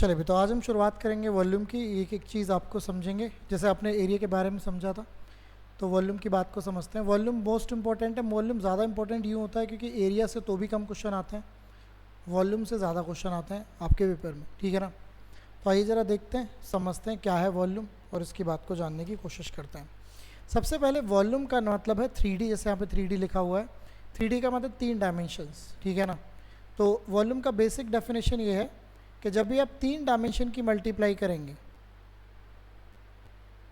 चलिए भी, तो आज हम शुरुआत करेंगे वॉल्यूम की। एक एक चीज़ आपको समझेंगे, जैसे आपने एरिया के बारे में समझा था, तो वॉल्यूम की बात को समझते हैं। वॉल्यूम मोस्ट इंपॉर्टेंट है। वॉल्यूम ज़्यादा इंपॉर्टेंट यूँ होता है क्योंकि एरिया से तो भी कम क्वेश्चन आते हैं, वॉल्यूम से ज़्यादा क्वेश्चन आते हैं आपके पेपर में, ठीक है ना। तो आइए ज़रा देखते हैं, समझते हैं क्या है वॉल्यूम और इसकी बात को जानने की कोशिश करते हैं। सबसे पहले वॉल्यूम का मतलब है 3D, जैसे यहाँ पे 3D लिखा हुआ है। 3D का मतलब 3 डायमेंशंस, ठीक है ना। तो वॉल्यूम का बेसिक डेफिनेशन ये है कि जब भी आप 3 डायमेंशन की मल्टीप्लाई करेंगे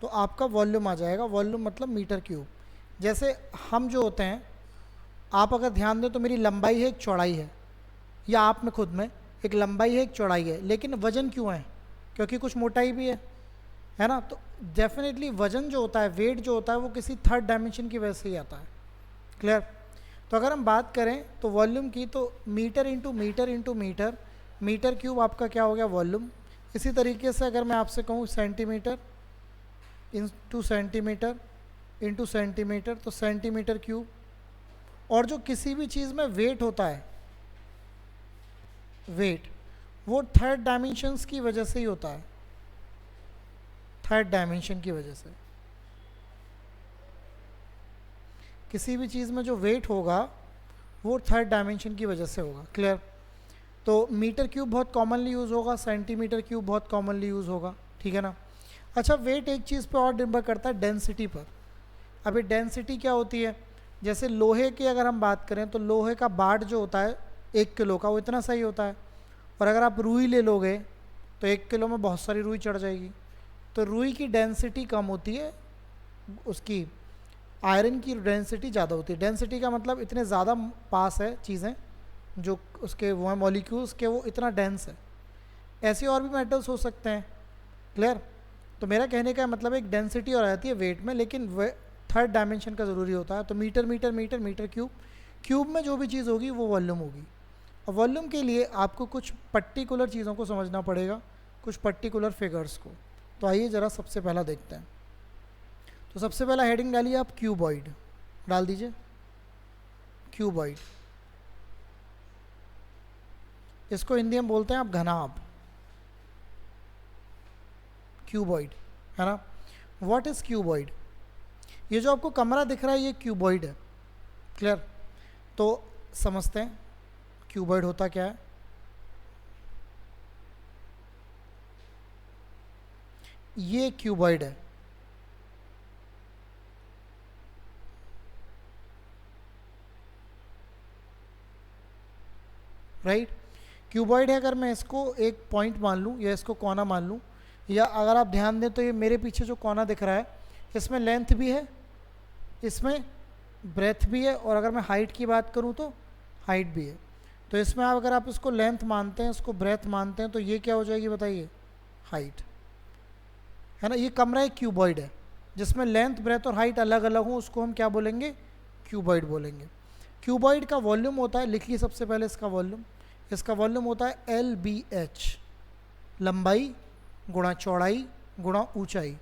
तो आपका वॉल्यूम आ जाएगा। वॉल्यूम मतलब मीटर क्यूब। जैसे हम जो होते हैं, आप अगर ध्यान दें तो मेरी लंबाई है, एक चौड़ाई है, या आप में खुद में एक लंबाई है, एक चौड़ाई है, लेकिन वजन क्यों है? क्योंकि कुछ मोटाई भी है ना। तो डेफिनेटली वजन जो होता है, वेट जो होता है, वो किसी थर्ड डायमेंशन की वजह से ही आता है। क्लियर? तो अगर हम बात करें तो वॉल्यूम की, तो metre into metre into metre, metre cube आपका क्या हो गया? वॉल्यूम। इसी तरीके से अगर मैं आपसे कहूँ centimetre into centimetre into centimetre, तो सेंटीमीटर क्यूब। और जो किसी भी चीज़ में वेट होता है, वेट, वो थर्ड डायमेंशंस की वजह से ही होता है, थर्ड डायमेंशन की वजह से। किसी भी चीज़ में जो वेट होगा वो थर्ड डायमेंशन की वजह से होगा। क्लियर? तो मीटर क्यूब बहुत कॉमनली यूज़ होगा, सेंटीमीटर क्यूब बहुत कॉमनली यूज़ होगा, ठीक है ना। अच्छा, वेट एक चीज़ पे और निर्भर करता है, डेंसिटी पर। अभी डेंसिटी क्या होती है? जैसे लोहे की अगर हम बात करें तो लोहे का बाट जो होता है 1 किलो का, वो इतना सही होता है। और अगर आप रुई ले लोगे तो 1 किलो में बहुत सारी रुई चढ़ जाएगी। तो रुई की डेंसिटी कम होती है, उसकी आयरन की डेंसिटी ज़्यादा होती है। डेंसिटी का मतलब इतने ज़्यादा पास है चीज़ें, जो उसके वो हैं मॉलिक्यूल्स के, वो इतना डेंस है। ऐसे और भी मेटल्स हो सकते हैं। क्लियर? तो मेरा कहने का मतलब एक डेंसिटी और आती है वेट में, लेकिन थर्ड डायमेंशन का ज़रूरी होता है। तो metre metre metre metre cube, cube में जो भी चीज़ होगी वो वॉल्यूम होगी। और वॉल्यूम के लिए आपको कुछ पर्टिकुलर चीज़ों को समझना पड़ेगा, कुछ पर्टिकुलर फिगर्स को। तो आइए ज़रा सबसे पहला देखते हैं। तो सबसे पहला हेडिंग डालिए आप, क्यूबॉइड डाल दीजिए। क्यूबॉइड, इसको हिंदी में बोलते हैं आप घनाभ, क्यूबॉइड, है ना। What is cuboid? ये जो आपको कमरा दिख रहा है ये क्यूबॉइड है। क्लियर? तो समझते हैं क्यूबॉइड होता क्या है। ये क्यूबॉइड है, राइट। क्यूबॉइड है। अगर मैं इसको एक पॉइंट मान लूँ या इसको कोना मान लूँ, या अगर आप ध्यान दें तो ये मेरे पीछे जो कोना दिख रहा है, इसमें लेंथ भी है, इसमें ब्रेथ भी है, और अगर मैं हाइट की बात करूँ तो हाइट भी है। तो इसमें आप अगर आप इसको लेंथ मानते हैं, इसको ब्रेथ मानते हैं, तो ये क्या हो जाएगी बताइए? हाइट, है ना। ये कमरा एक क्यूबॉइड है जिसमें लेंथ, ब्रेथ और हाइट अलग अलग हो, उसको हम क्या बोलेंगे? क्यूबॉइड बोलेंगे। क्यूबॉइड का वॉल्यूम होता है, लिखिए सबसे पहले इसका वॉल्यूम। इसका वॉल्यूम होता है LBH, लंबाई गुणा चौड़ाई गुणा ऊंचाई।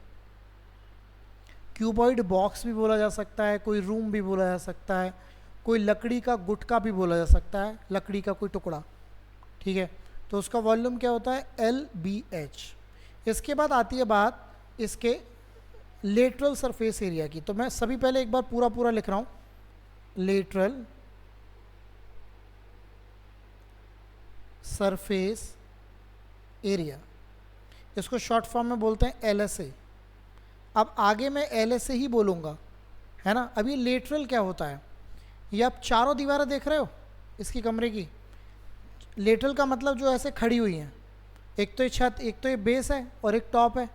क्यूबॉइड बॉक्स भी बोला जा सकता है, कोई रूम भी बोला जा सकता है, कोई लकड़ी का गुटका भी बोला जा सकता है, लकड़ी का कोई टुकड़ा, ठीक है। तो उसका वॉल्यूम क्या होता है? LBH। इसके बाद आती है बात इसके लेटरल सरफेस एरिया की। तो मैं सभी पहले एक बार पूरा पूरा लिख रहा हूँ, लेटरल सरफेस एरिया, इसको शॉर्ट फॉर्म में बोलते हैं LSA। अब आगे मैं LSA ही बोलूँगा, है ना। अब ये लेटरल क्या होता है? ये आप चारों दीवारें देख रहे हो इसकी कमरे की, लेटरल का मतलब जो ऐसे खड़ी हुई हैं, एक तो ये छत, एक तो ये बेस है और एक टॉप है,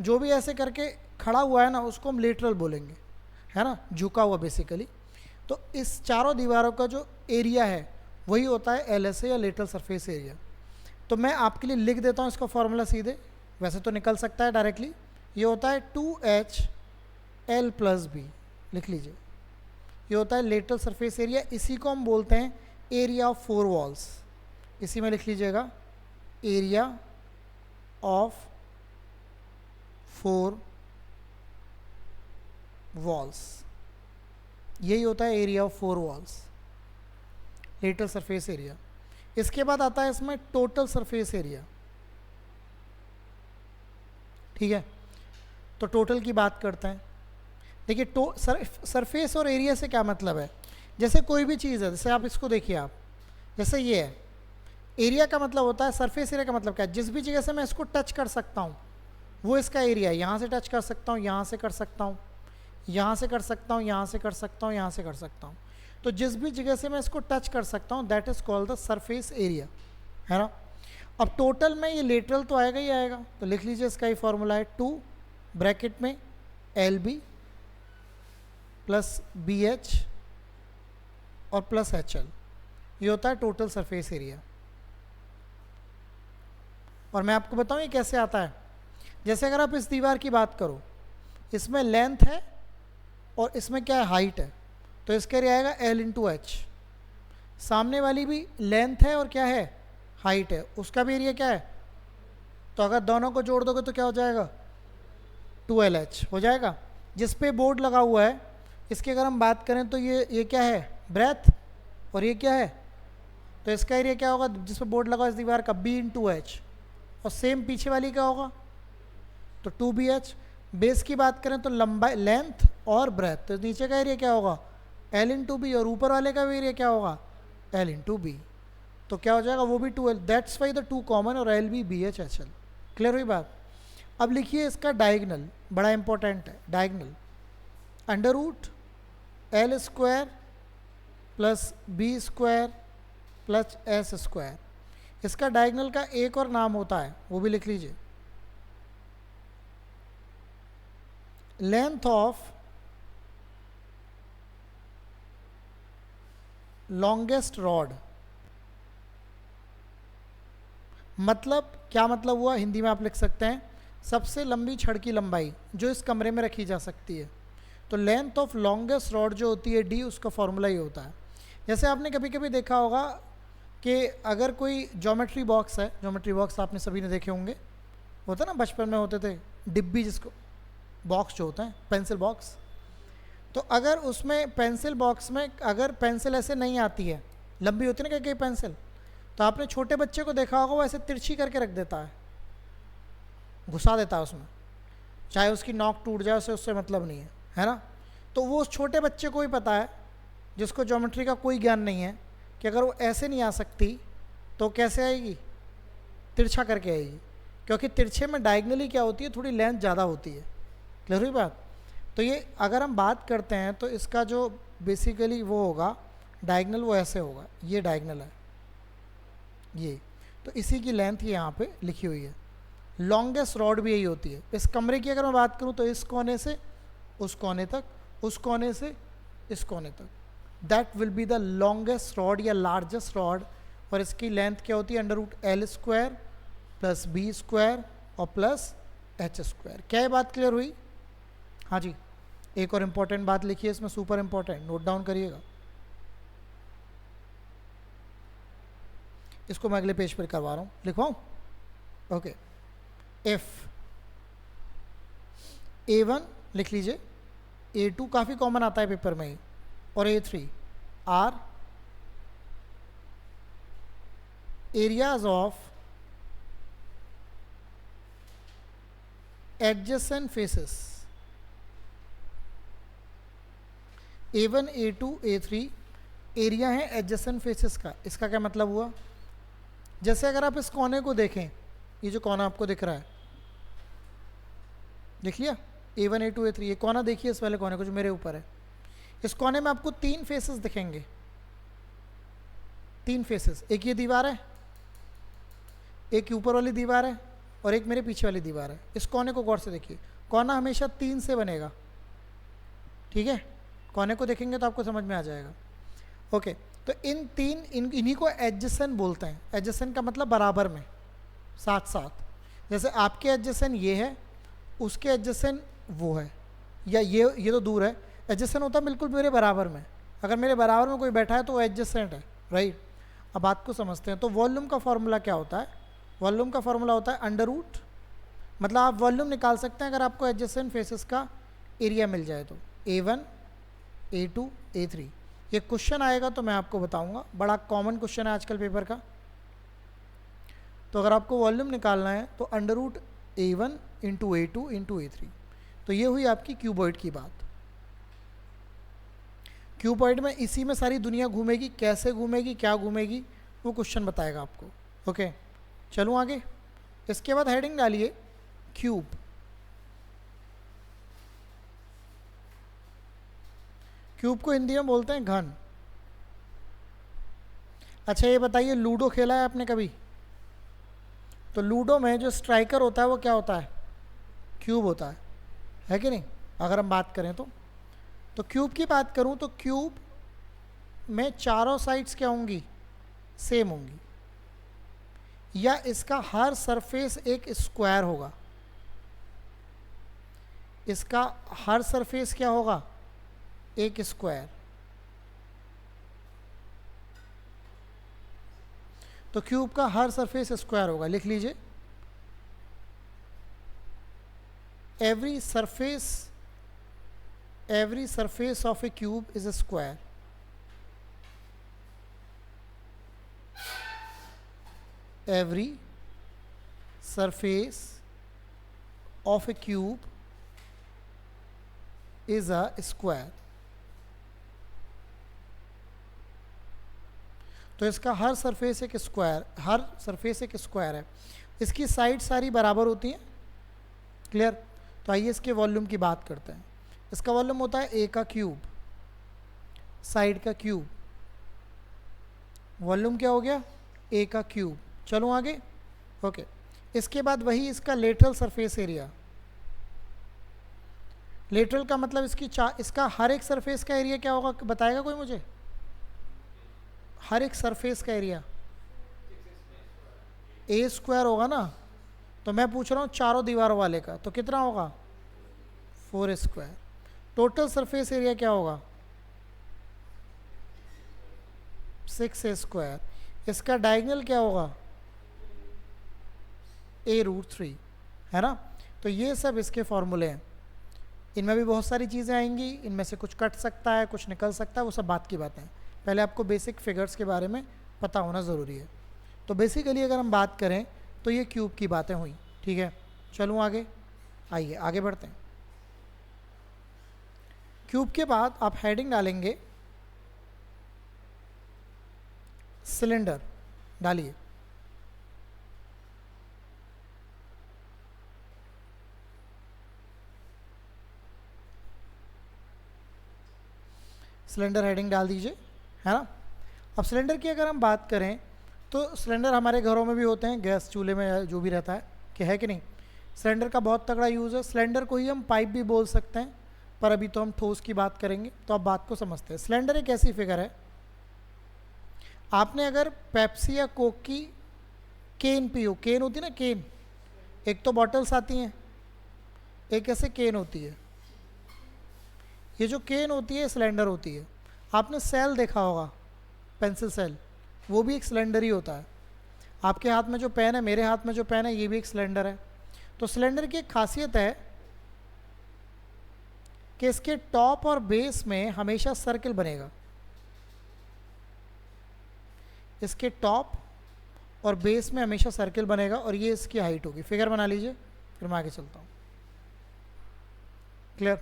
जो भी ऐसे करके खड़ा हुआ है ना, उसको हम लेटरल बोलेंगे, है ना, झुका हुआ बेसिकली। तो इस चारों दीवारों का जो एरिया है वही होता है LSA या लेटरल सरफेस एरिया। तो मैं आपके लिए लिख देता हूँ इसका फॉर्मूला सीधे, वैसे तो निकल सकता है डायरेक्टली। ये होता है 2HL+B, लिख लीजिए। ये होता है लेटरल सरफेस एरिया। इसी को हम बोलते हैं एरिया ऑफ 4 वॉल्स। इसी में लिख लीजिएगा, एरिया ऑफ 4 वॉल्स, यही होता है area of 4 walls, lateral surface area. इसके बाद आता है इसमें टोटल सरफेस एरिया। ठीक है। तो टोटल की बात करते हैं। देखिए सरफेस और एरिया से क्या मतलब है, जैसे कोई भी चीज़ है, जैसे आप इसको देखिए, आप जैसे ये है, एरिया का मतलब होता है, सरफेस एरिया का मतलब क्या है, जिस भी जगह से मैं इसको टच कर सकता हूँ वो इसका एरिया है। यहाँ से टच कर सकता हूँ, यहाँ से कर सकता हूँ, यहाँ से कर सकता हूँ, यहाँ से कर सकता हूँ, यहाँ से कर सकता हूँ। तो जिस भी जगह से मैं इसको टच कर सकता हूँ that is called the surface area, है ना। अब टोटल में ये लेटरल तो आएगा ही आएगा, तो लिख लीजिए इसका ही फॉर्मूला है 2 ब्रैकेट में LB प्लस BH और प्लस HL, ये होता है टोटल सरफेस एरिया। और मैं आपको बताऊं ये कैसे आता है। जैसे अगर आप इस दीवार की बात करो, इसमें लेंथ है और इसमें क्या है, हाइट है, तो इसका एरिया आएगा L इंटू H। सामने वाली भी लेंथ है और क्या है, हाइट है, उसका भी एरिया क्या है, तो अगर दोनों को जोड़ दोगे तो क्या हो जाएगा, 2LH हो जाएगा। जिस पे बोर्ड लगा हुआ है इसकी अगर हम बात करें तो ये क्या है, ब्रेथ, और ये क्या है, तो इसका एरिया क्या होगा, जिस पे बोर्ड लगा इस दीवार का, B इंटू H, और सेम पीछे वाली क्या होगा, तो 2BH। बेस की बात करें तो लंबाई, लेंथ और ब्रेथ, तो नीचे का एरिया क्या होगा, L इंटू B, और ऊपर वाले का भी एरिया क्या होगा, L इंटू B, तो क्या हो जाएगा, वो भी 2L, that's why the 2 common, और LB BH HL। क्लियर हुई बात। अब लिखिए इसका डायगनल, बड़ा इंपॉर्टेंट है diagonal, under root L square plus B square plus S square. इसका डायगनल का एक और नाम होता है, वो भी लिख लीजिए, लेंथ ऑफ लॉन्गेस्ट रॉड। मतलब क्या मतलब हुआ, हिंदी में आप लिख सकते हैं सबसे लंबी छड़ की लंबाई जो इस कमरे में रखी जा सकती है। तो लेंथ ऑफ लॉन्गेस्ट रॉड जो होती है D, उसका फॉर्मूला ही होता है। जैसे आपने कभी कभी देखा होगा कि अगर कोई ज्योमेट्री बॉक्स है, ज्योमेट्री बॉक्स आपने सभी ने देखे होंगे, होता ना बचपन में होते थे डिब्बी, जिसको बॉक्स जो होता है पेंसिल बॉक्स, तो अगर उसमें पेंसिल बॉक्स में अगर पेंसिल ऐसे नहीं आती है, लंबी होती है ना कई पेंसिल, तो आपने छोटे बच्चे को देखा होगा वो ऐसे तिरछी करके रख देता है, घुसा देता है उसमें, चाहे उसकी नोक टूट जाए उसे उससे मतलब नहीं है ना। तो वो उस छोटे बच्चे को ही पता है जिसको ज्योमेट्री का कोई ज्ञान नहीं है कि अगर वो ऐसे नहीं आ सकती तो कैसे आएगी, तिरछा करके आएगी, क्योंकि तिरछे में डायगनली क्या होती है, थोड़ी लेंथ ज़्यादा होती है। क्लियर हुई बात। तो ये अगर हम बात करते हैं तो इसका जो बेसिकली वो होगा डायगनल, वो ऐसे होगा, ये डायगनल है ये, तो इसी की लेंथ यहाँ पे लिखी हुई है। लॉन्गेस्ट रॉड भी यही होती है। इस कमरे की अगर मैं बात करूँ तो इस कोने से उस कोने तक, उस कोने से इस कोने तक, that will be the longest rod या लार्जेस्ट रॉड, और इसकी लेंथ क्या होती है, under root L square plus B square और प्लस H स्क्वायर। क्या ये बात क्लियर हुई। हाँ जी, एक और इम्पॉर्टेंट बात लिखिए इसमें, सुपर इम्पॉर्टेंट, नोट डाउन करिएगा, इसको मैं अगले पेज पर करवा रहा हूँ, लिखवाऊँ। ओके, F A1 लिख लीजिए, A2 काफ़ी कॉमन आता है पेपर में, और A3 R areas of adjacent faces. A1 A2 A3 area है एडजेसेंट फेसेस का। इसका क्या मतलब हुआ, जैसे अगर आप इस कोने को देखें, ये जो कोना आपको दिख रहा है, देख लिया, A1 A2 A3, ये कोना देखिए, इस वाले कोने को जो मेरे ऊपर है, इस कोने में आपको 3 फेसेस दिखेंगे, 3 फेसेस, एक ये दीवार है, एक ऊपर वाली दीवार है, और एक मेरे पीछे वाली दीवार है। इस कोने को गौर से देखिए, कोना हमेशा 3 से बनेगा, ठीक है, कोने को देखेंगे तो आपको समझ में आ जाएगा। ओके, तो इन्हीं को एडजेसेंट बोलते हैं। एडजेसेंट का मतलब बराबर में, साथ साथ। जैसे आपके एडजेसेंट ये है, उसके एडजेसेंट वो है, या ये तो दूर है, एडजेसेंट होता है बिल्कुल मेरे बराबर में। अगर मेरे बराबर में कोई बैठा है तो वो एडजेसेंट है, राइट। अब बात को समझते हैं। तो वॉल्यूम का फॉर्मूला क्या होता है, वॉल्यूम का फॉर्मूला होता है अंडर रूट, मतलब आप वॉल्यूम निकाल सकते हैं अगर आपको एडजेसेंट फेसेस का एरिया मिल जाए तो। A1 A2 A3, ये क्वेश्चन आएगा तो मैं आपको बताऊंगा, बड़ा कॉमन क्वेश्चन है आजकल पेपर का। तो अगर आपको वॉल्यूम निकालना है तो under root A1 into A2 into A3। तो ये हुई आपकी क्यूबॉइड की बात। क्यूबॉइड में इसी में सारी दुनिया घूमेगी, कैसे घूमेगी, क्या घूमेगी, वो क्वेश्चन बताएगा आपको। ओके, चलूँ आगे। इसके बाद हेडिंग डालिए क्यूब। क्यूब को हिंदी में बोलते हैं घन। अच्छा ये बताइए, लूडो खेला है आपने कभी? तो लूडो में जो स्ट्राइकर होता है वो क्या होता है? क्यूब होता है कि नहीं? अगर हम बात करें तो क्यूब की बात करूं तो क्यूब में चारों साइड्स क्या होंगी? सेम होंगी, या इसका हर सरफेस एक स्क्वायर होगा। इसका हर सरफेस क्या होगा? एक स्क्वायर। तो क्यूब का हर सरफेस स्क्वायर होगा, लिख लीजिए। Every surface of A cube is a square. Every surface of a cube is a square। तो इसका हर सरफेस एक स्क्वायर है। इसकी साइड सारी बराबर होती हैं। क्लियर? तो आइए इसके वॉल्यूम की बात करते हैं। इसका वॉल्यूम होता है ए का क्यूब, साइड का क्यूब। वॉल्यूम क्या हो गया? ए का क्यूब। चलो आगे। ओके, इसके बाद वही इसका लेटरल सरफेस एरिया। लेटरल का मतलब इसका हर एक सरफेस का एरिया क्या होगा, बताएगा कोई मुझे? हर एक सरफेस का एरिया ए स्क्वायर होगा ना। तो मैं पूछ रहा हूँ चारों दीवारों वाले का, तो कितना होगा? 4 स्क्वायर। टोटल सरफेस एरिया क्या होगा? 6 स्क्वायर। इसका डायगोनल क्या होगा? A√3, है ना? तो ये सब इसके फॉर्मूले हैं। इनमें भी बहुत सारी चीज़ें आएंगी, इनमें से कुछ कट सकता है, कुछ निकल सकता है, वो सब बात की बातें हैं। पहले आपको बेसिक फिगर्स के बारे में पता होना ज़रूरी है। तो बेसिकली अगर हम बात करें तो ये क्यूब की बातें हुई। ठीक है, चलूँ आगे। आइए आगे बढ़ते हैं। क्यूब के बाद आप हेडिंग डालेंगे सिलेंडर। डालिए। सिलेंडर हेडिंग डाल दीजिए, है ना? अब सिलेंडर की अगर हम बात करें तो सिलेंडर हमारे घरों में भी होते हैं, गैस चूल्हे में जो भी रहता है, कि है कि नहीं? सिलेंडर का बहुत तगड़ा यूज़ है। सिलेंडर को ही हम पाइप भी बोल सकते हैं, पर अभी तो हम ठोस की बात करेंगे, तो आप बात को समझते हैं। सिलेंडर एक ऐसी फिगर है, आपने अगर पेप्सी या कोक की केन पी हो, केन होती है ना, केन, एक तो बॉटल्स आती हैं, एक ऐसे केन होती है। ये जो केन होती है सिलेंडर होती है। आपने सेल देखा होगा, पेंसिल सेल, वो भी एक सिलेंडर ही होता है। आपके हाथ में जो पेन है, मेरे हाथ में जो पेन है, ये भी एक सिलेंडर है। तो सिलेंडर की एक खासियत है कि इसके टॉप और बेस में हमेशा सर्किल बनेगा। इसके टॉप और बेस में हमेशा सर्किल बनेगा, और ये इसकी हाइट होगी। फिगर बना लीजिए, फिर मैं आगे चलता हूँ। Clear?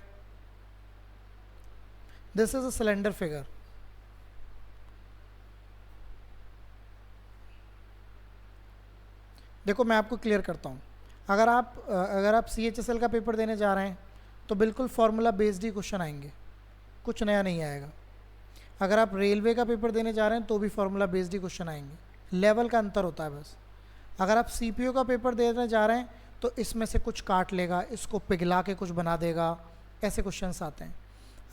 This is a cylinder figure. देखो मैं आपको क्लियर करता हूँ। अगर आप CHSL का पेपर देने जा रहे हैं तो बिल्कुल फार्मूला बेस्ड ही क्वेश्चन आएंगे, कुछ नया नहीं आएगा। अगर आप रेलवे का पेपर देने जा रहे हैं तो भी फार्मूला बेस्ड ही क्वेश्चन आएंगे, लेवल का अंतर होता है बस। अगर आप CPU का पेपर देने जा रहे हैं तो इसमें से कुछ काट लेगा, इसको पिघला के कुछ बना देगा, ऐसे क्वेश्चंस आते हैं।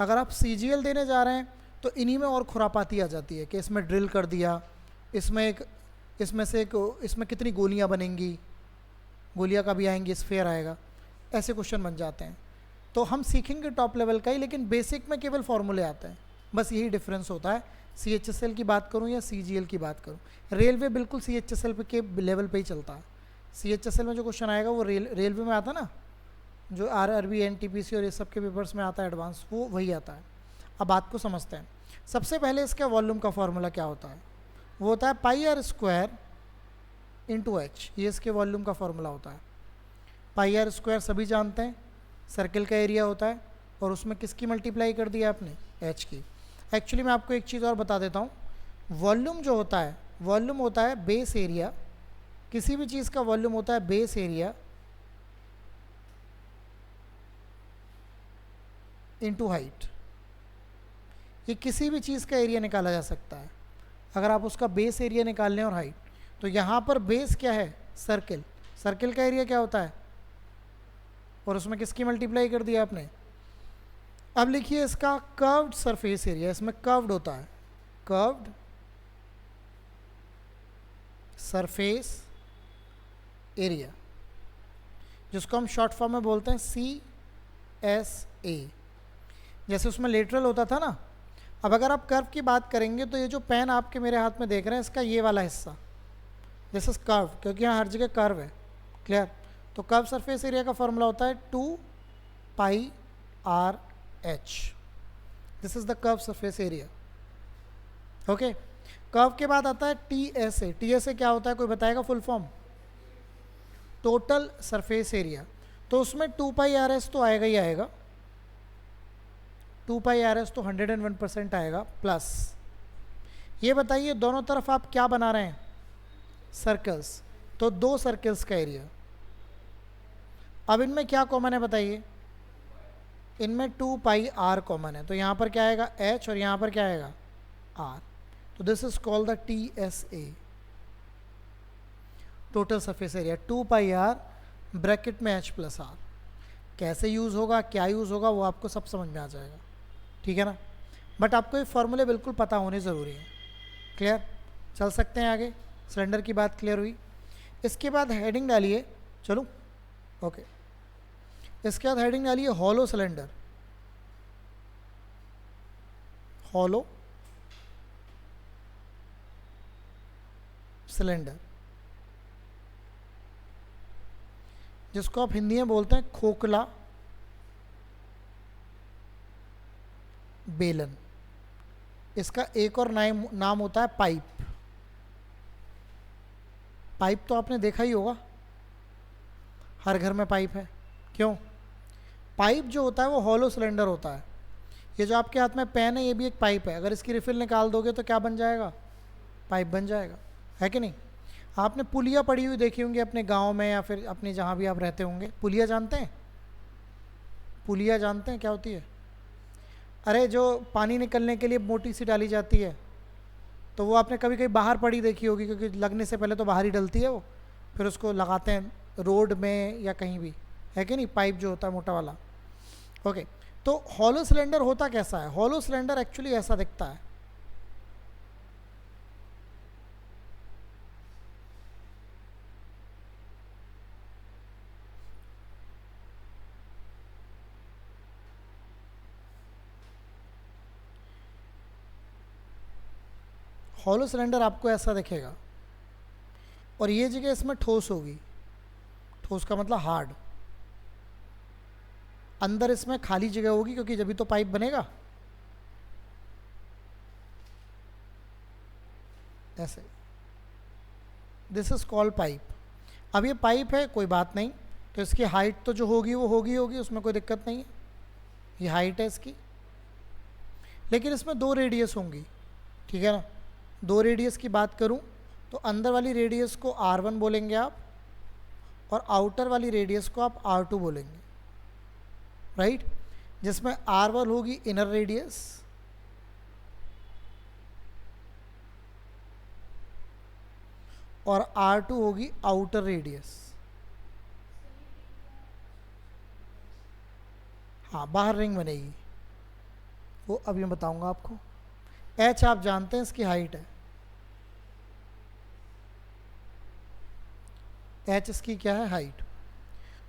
अगर आप CGL देने जा रहे हैं तो इन्हीं में और खुरापाती आ जाती है कि इसमें ड्रिल कर दिया, इसमें कितनी गोलियां बनेंगी, गोलियां का भी आएंगी, स्फेयर आएगा, ऐसे क्वेश्चन बन जाते हैं। तो हम सीखेंगे टॉप लेवल का ही, लेकिन बेसिक में केवल फॉर्मूले आते हैं, बस यही डिफरेंस होता है। CHSL की बात करूं या CGL की बात करूं, रेलवे बिल्कुल CHSL के लेवल पे ही चलता है। CHSL में जो क्वेश्चन आएगा वो रेलवे में आता ना, जो RRB NTPC और ये सब के पेपर्स में आता है एडवांस, वो वही आता है। अब बात को समझते हैं। सबसे पहले इसका वॉल्यूम का फॉर्मूला क्या होता है? वो होता है πr² × H। ये इसके वॉल्यूम का फॉर्मूला होता है। पाई आर स्क्वायर सभी जानते हैं, सर्किल का एरिया होता है, और उसमें किसकी मल्टीप्लाई कर दिया आपने, एच की। एक्चुअली मैं आपको एक चीज़ और बता देता हूँ, वॉल्यूम जो होता है, वॉल्यूम होता है बेस एरिया, किसी भी चीज़ का वॉल्यूम होता है बेस एरिया इनटू हाइट। ये किसी भी चीज़ का एरिया निकाला जा सकता है अगर आप उसका बेस एरिया निकाल लें और हाइट। तो यहाँ पर बेस क्या है, सर्किल, सर्किल का एरिया क्या होता है, और उसमें किसकी मल्टीप्लाई कर दिया आपने। अब लिखिए इसका कर्व्ड सरफेस एरिया, इसमें कर्व्ड होता है, कर्व्ड सरफेस एरिया, जिसको हम शॉर्ट फॉर्म में बोलते हैं CSA। जैसे उसमें लेटरल होता था ना, अब अगर आप कर्व की बात करेंगे तो ये जो पेन आपके मेरे हाथ में देख रहे हैं, इसका ये वाला हिस्सा, दिस इज कर्व, क्योंकि यहाँ हर जगह कर्व है, क्लियर। तो कर्व सरफेस एरिया का फॉर्मूला होता है 2πRH, this is the curve surface area, okay. Curve के बाद आता है TSA, TSA क्या होता है, कोई बताएगा full form, total surface area. तो उसमें 2πRS तो आएगा ही आएगा, 2πRS तो 101% आएगा, प्लस ये बताइए दोनों तरफ आप क्या बना रहे हैं, सर्कल्स, तो 2 सर्कल्स का एरिया। अब इनमें क्या कॉमन है बताइए, इनमें 2πR कॉमन है, तो यहाँ पर क्या आएगा H और यहाँ पर क्या आएगा R, तो this is called the TSA, total surface area, 2πR bracket में H प्लस R। कैसे यूज़ होगा, क्या यूज़ होगा, वो आपको सब समझ में आ जाएगा, ठीक है ना। बट आपको ये फॉर्मूले बिल्कुल पता होने ज़रूरी है, क्लियर। चल सकते हैं आगे, सिलेंडर की बात क्लियर हुई। इसके बाद हेडिंग डालिए, चलो ओके, इसके बाद हेडिंग डालिए हॉलो सिलेंडर, हॉलो सिलेंडर, जिसको आप हिंदी में बोलते हैं खोखला बेलन। इसका एक और नाम होता है पाइप। पाइप तो आपने देखा ही होगा, हर घर में पाइप है, क्यों। पाइप जो होता है वो हॉलो सिलेंडर होता है। ये जो आपके हाथ में पेन है, ये भी एक पाइप है, अगर इसकी रिफिल निकाल दोगे तो क्या बन जाएगा, पाइप बन जाएगा, है कि नहीं। आपने पुलिया पड़ी हुई देखी होंगी अपने गांव में, या फिर अपने जहाँ भी आप रहते होंगे। पुलिया जानते हैं, पुलिया जानते हैं क्या होती है, अरे जो पानी निकलने के लिए मोटी सी डाली जाती है, तो वो आपने कभी कभी बाहर पड़ी देखी होगी, क्योंकि लगने से पहले तो बाहर ही डलती है वो, फिर उसको लगाते हैं रोड में या कहीं भी, है कि नहीं, पाइप जो होता है मोटा वाला, ओके। तो हॉलो सिलेंडर होता कैसा है, हॉलो सिलेंडर एक्चुअली ऐसा दिखता है, हॉलो सिलेंडर आपको ऐसा दिखेगा, और ये जगह इसमें ठोस होगी, ठोस का मतलब हार्ड, अंदर इसमें खाली जगह होगी, क्योंकि जब भी तो पाइप बनेगा, ऐसे, दिस इज कॉल्ड पाइप। अब ये पाइप है, कोई बात नहीं, तो इसकी हाइट तो जो होगी वो होगी, उसमें कोई दिक्कत नहीं है, ये हाइट है इसकी, लेकिन इसमें 2 रेडियस होंगी, ठीक है ना। 2 रेडियस की बात करूं तो अंदर वाली रेडियस को R1 बोलेंगे आप, और आउटर वाली रेडियस को आप R2 बोलेंगे, राइट। जिसमें R1 होगी इनर रेडियस, और R2 होगी आउटर रेडियस, हाँ बाहर रिंग बनेगी, वो अभी मैं बताऊंगा आपको। H आप जानते हैं इसकी हाइट है, H इसकी क्या है, हाइट।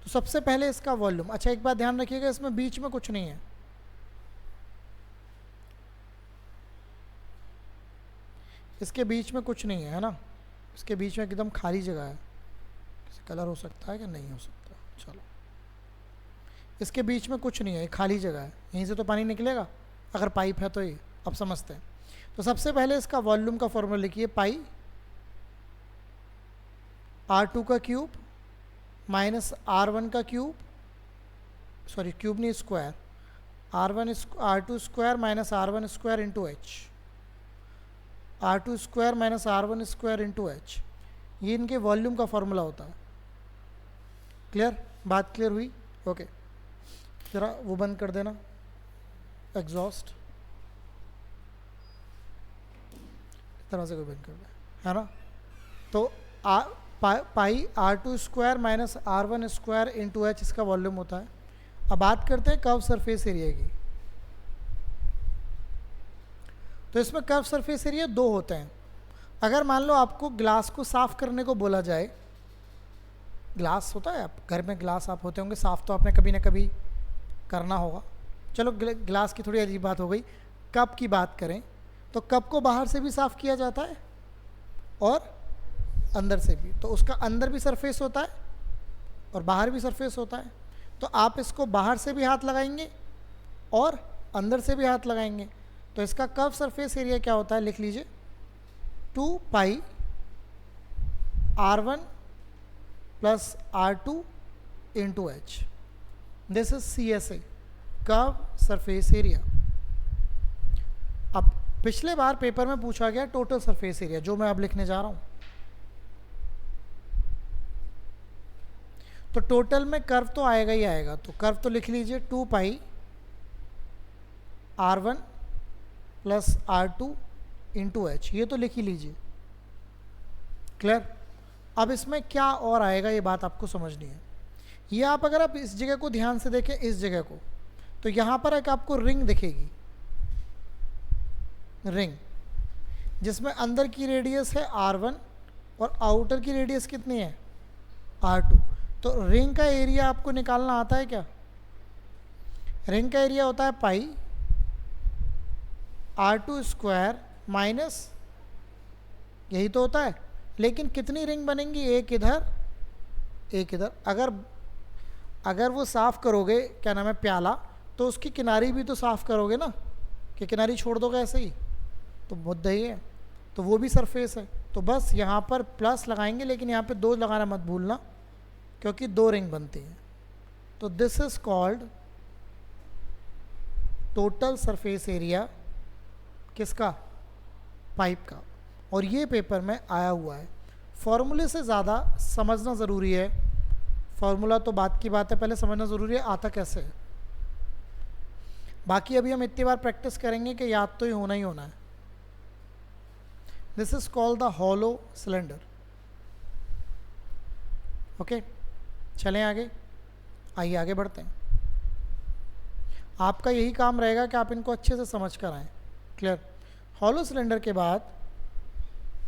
तो सबसे पहले इसका वॉल्यूम, अच्छा एक बात ध्यान रखिएगा, इसमें बीच में कुछ नहीं है, इसके बीच में कुछ नहीं है ना, इसके बीच में एकदम खाली जगह है, कलर हो सकता है कि नहीं हो सकता, चलो इसके बीच में कुछ नहीं है, खाली जगह है, यहीं से तो पानी निकलेगा अगर पाइप है तो। ये अब समझते हैं। तो सबसे पहले इसका वॉल्यूम का फॉर्मूला लिखिए, पाई R2 का क्यूब माइनस R1 का क्यूब, सॉरी क्यूब नहीं square, R2 square minus R1 square into H, R2 square minus R1 square into H, ये इनके वॉल्यूम का फॉर्मूला होता है। क्लियर, बात क्लियर हुई? ओके, जरा वो बंद कर देना एग्जॉस्ट, इस तरह से कोई बंद कर दे, है ना। तो पाई R2 square minus R1 square into H इसका वॉल्यूम होता है। अब बात करते हैं कर्व सरफेस एरिया की। तो इसमें कर्व सरफेस एरिया दो होते हैं। अगर मान लो आपको ग्लास को साफ करने को बोला जाए, ग्लास होता है, आप घर में ग्लास आप होते होंगे, साफ तो आपने कभी ना कभी करना होगा। चलो ग्लास की थोड़ी अजीब बात हो गई। कप की बात करें तो कप को बाहर से भी साफ किया जाता है और अंदर से भी। तो उसका अंदर भी सरफेस होता है और बाहर भी सरफेस होता है। तो आप इसको बाहर से भी हाथ लगाएंगे और अंदर से भी हाथ लगाएंगे। तो इसका कर्व सरफेस एरिया क्या होता है, लिख लीजिए, 2 पाई R1 plus R2 into H. This is CSA, curve surface area. अब पिछले बार पेपर में पूछा गया टोटल सरफेस एरिया, जो मैं अब लिखने जा रहा हूं। तो टोटल में कर्व तो आएगा ही आएगा, तो कर्व तो लिख लीजिए 2 पाई R1 plus R2 into H, ये तो लिख ही लीजिए। क्लियर? अब इसमें क्या और आएगा ये बात आपको समझनी है। ये आप अगर आप इस जगह को ध्यान से देखें, इस जगह को, तो यहाँ पर एक आपको रिंग दिखेगी, रिंग जिसमें अंदर की रेडियस है R1 और आउटर की रेडियस कितनी है R2। तो रिंग का एरिया आपको निकालना आता है क्या? रिंग का एरिया होता है पाई R2 स्क्वायर माइनस, यही तो होता है। लेकिन कितनी रिंग बनेंगी, एक इधर एक इधर। अगर वो साफ़ करोगे, क्या नाम है, प्याला, तो उसकी किनारी भी तो साफ़ करोगे ना, कि किनारी छोड़ दोगे ऐसे ही, तो मुद्दा ही है। तो वो भी सरफेस है। तो बस यहाँ पर प्लस लगाएंगे, लेकिन यहाँ पे 2 लगाना मत भूलना, क्योंकि 2 रिंग बनती हैं। तो this is called total surface area, किसका? पाइप का। और ये पेपर में आया हुआ है। फॉर्मूले से ज़्यादा समझना ज़रूरी है। फॉर्मूला तो बात की बात है, पहले समझना ज़रूरी है आता कैसे है। बाकी अभी हम इतनी बार प्रैक्टिस करेंगे कि याद तो ये होना ही होना है। This is called the hollow cylinder. Okay, चलें आगे, आइए आगे बढ़ते हैं। आपका यही काम रहेगा कि आप इनको अच्छे से समझ कर आएँ। क्लियर? हॉलो सिलेंडर के बाद